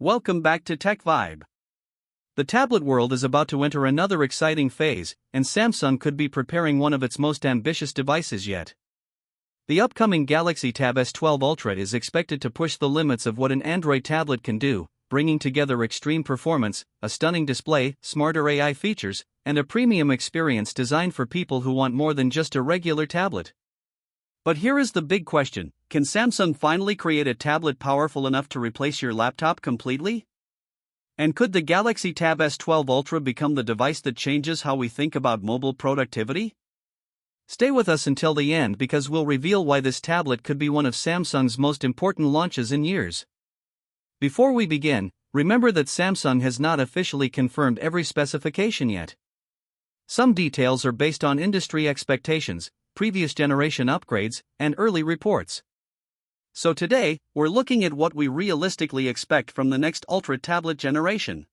Welcome back to TechVibe. The tablet world is about to enter another exciting phase, and Samsung could be preparing one of its most ambitious devices yet. The upcoming Galaxy Tab S12 Ultra is expected to push the limits of what an Android tablet can do, bringing together extreme performance, a stunning display, smarter AI features, and a premium experience designed for people who want more than just a regular tablet. But here is the big question: can Samsung finally create a tablet powerful enough to replace your laptop completely? And could the Galaxy Tab S12 Ultra become the device that changes how we think about mobile productivity? Stay with us until the end because we'll reveal why this tablet could be one of Samsung's most important launches in years. Before we begin, remember that Samsung has not officially confirmed every specification yet. Some details are based on industry expectations, previous generation upgrades, and early reports. So today, we're looking at what we realistically expect from the next Ultra tablet generation.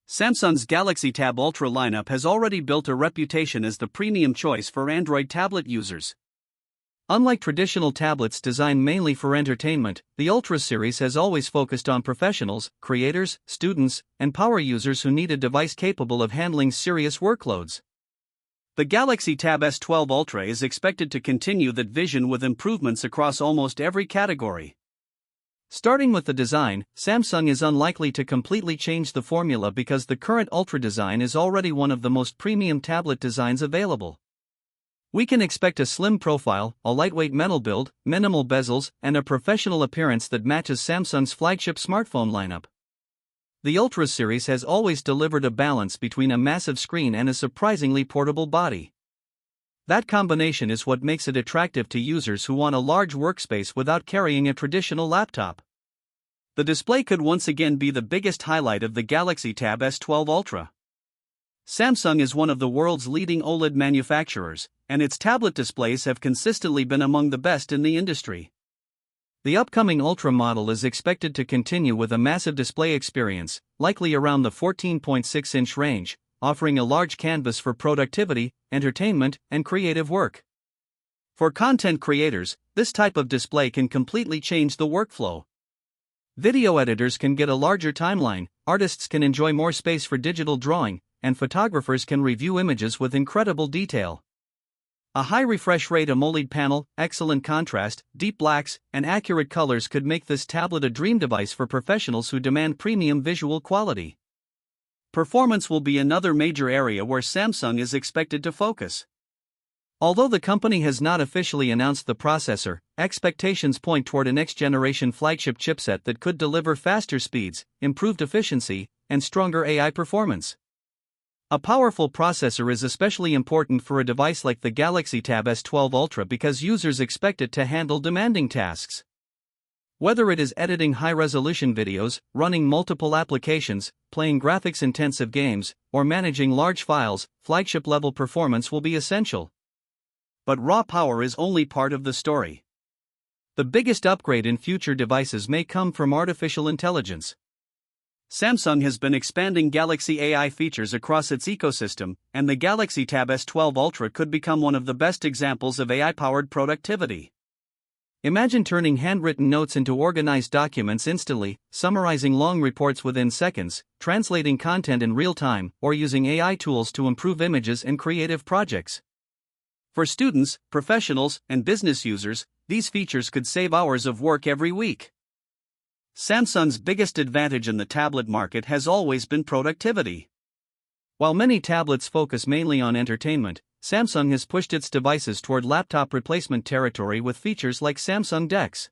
Samsung's Galaxy Tab Ultra lineup has already built a reputation as the premium choice for Android tablet users. Unlike traditional tablets designed mainly for entertainment, the Ultra series has always focused on professionals, creators, students, and power users who need a device capable of handling serious workloads. The Galaxy Tab S12 Ultra is expected to continue that vision with improvements across almost every category. Starting with the design, Samsung is unlikely to completely change the formula because the current Ultra design is already one of the most premium tablet designs available. We can expect a slim profile, a lightweight metal build, minimal bezels, and a professional appearance that matches Samsung's flagship smartphone lineup. The Ultra series has always delivered a balance between a massive screen and a surprisingly portable body. That combination is what makes it attractive to users who want a large workspace without carrying a traditional laptop. The display could once again be the biggest highlight of the Galaxy Tab S12 Ultra. Samsung is one of the world's leading OLED manufacturers, and its tablet displays have consistently been among the best in the industry. The upcoming Ultra model is expected to continue with a massive display experience, likely around the 14.6-inch range, offering a large canvas for productivity, entertainment, and creative work. For content creators, this type of display can completely change the workflow. Video editors can get a larger timeline, artists can enjoy more space for digital drawing, and photographers can review images with incredible detail. A high refresh rate AMOLED panel, excellent contrast, deep blacks, and accurate colors could make this tablet a dream device for professionals who demand premium visual quality. Performance will be another major area where Samsung is expected to focus. Although the company has not officially announced the processor, expectations point toward a next-generation flagship chipset that could deliver faster speeds, improved efficiency, and stronger AI performance. A powerful processor is especially important for a device like the Galaxy Tab S12 Ultra because users expect it to handle demanding tasks. Whether it is editing high-resolution videos, running multiple applications, playing graphics-intensive games, or managing large files, flagship-level performance will be essential. But raw power is only part of the story. The biggest upgrade in future devices may come from artificial intelligence. Samsung has been expanding Galaxy AI features across its ecosystem, and the Galaxy Tab S12 Ultra could become one of the best examples of AI-powered productivity. Imagine turning handwritten notes into organized documents instantly, summarizing long reports within seconds, translating content in real time, or using AI tools to improve images and creative projects. For students, professionals, and business users, these features could save hours of work every week. Samsung's biggest advantage in the tablet market has always been productivity. While many tablets focus mainly on entertainment, Samsung has pushed its devices toward laptop replacement territory with features like Samsung DeX.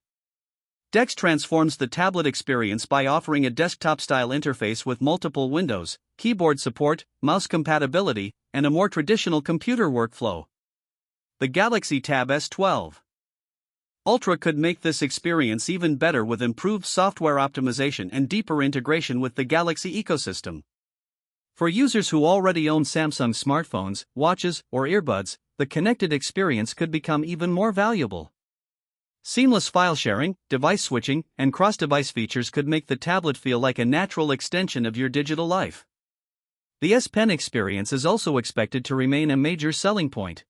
DeX transforms the tablet experience by offering a desktop-style interface with multiple windows, keyboard support, mouse compatibility, and a more traditional computer workflow. The Galaxy Tab S12 Ultra could make this experience even better with improved software optimization and deeper integration with the Galaxy ecosystem. For users who already own Samsung smartphones, watches, or earbuds, the connected experience could become even more valuable. Seamless file sharing, device switching, and cross-device features could make the tablet feel like a natural extension of your digital life. The S Pen experience is also expected to remain a major selling point.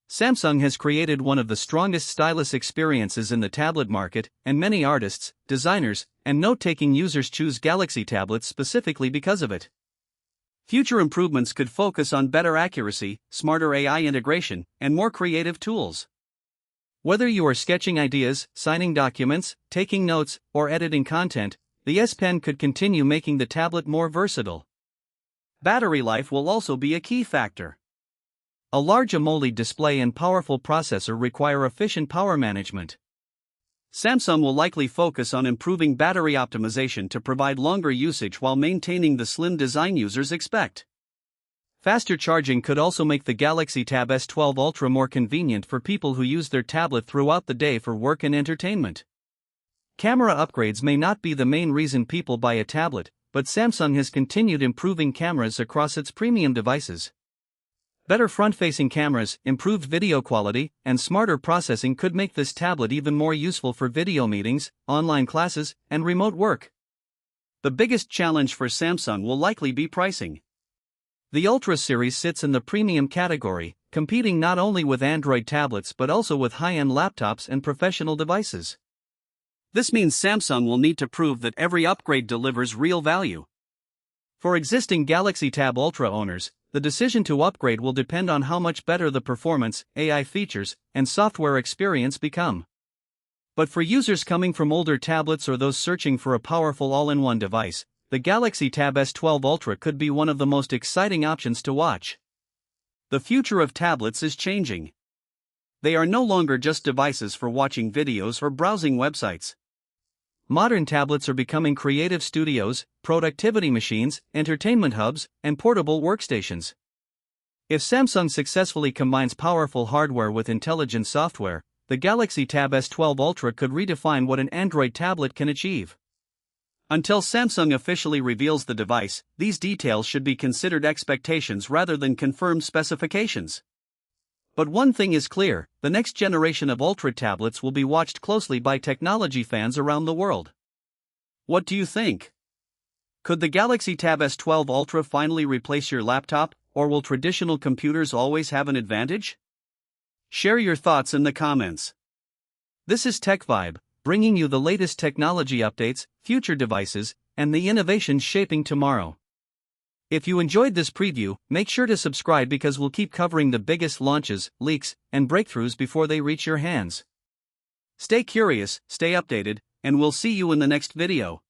Samsung has created one of the strongest stylus experiences in the tablet market, and many artists, designers, and note-taking users choose Galaxy tablets specifically because of it. Future improvements could focus on better accuracy, smarter AI integration, and more creative tools. Whether you are sketching ideas, signing documents, taking notes, or editing content, the S Pen could continue making the tablet more versatile. Battery life will also be a key factor. A large AMOLED display and powerful processor require efficient power management. Samsung will likely focus on improving battery optimization to provide longer usage while maintaining the slim design users expect. Faster charging could also make the Galaxy Tab S12 Ultra more convenient for people who use their tablet throughout the day for work and entertainment. Camera upgrades may not be the main reason people buy a tablet, but Samsung has continued improving cameras across its premium devices. Better front-facing cameras, improved video quality, and smarter processing could make this tablet even more useful for video meetings, online classes, and remote work. The biggest challenge for Samsung will likely be pricing. The Ultra series sits in the premium category, competing not only with Android tablets but also with high-end laptops and professional devices. This means Samsung will need to prove that every upgrade delivers real value. For existing Galaxy Tab Ultra owners, the decision to upgrade will depend on how much better the performance, AI features, and software experience become. But for users coming from older tablets or those searching for a powerful all-in-one device, the Galaxy Tab S12 Ultra could be one of the most exciting options to watch. The future of tablets is changing. They are no longer just devices for watching videos or browsing websites. Modern tablets are becoming creative studios, productivity machines, entertainment hubs, and portable workstations. If Samsung successfully combines powerful hardware with intelligent software, the Galaxy Tab S12 Ultra could redefine what an Android tablet can achieve. Until Samsung officially reveals the device, these details should be considered expectations rather than confirmed specifications. But one thing is clear, the next generation of Ultra tablets will be watched closely by technology fans around the world. What do you think? Could the Galaxy Tab S12 Ultra finally replace your laptop, or will traditional computers always have an advantage? Share your thoughts in the comments. This is TechVibe, bringing you the latest technology updates, future devices, and the innovations shaping tomorrow. If you enjoyed this preview, make sure to subscribe because we'll keep covering the biggest launches, leaks, and breakthroughs before they reach your hands. Stay curious, stay updated, and we'll see you in the next video.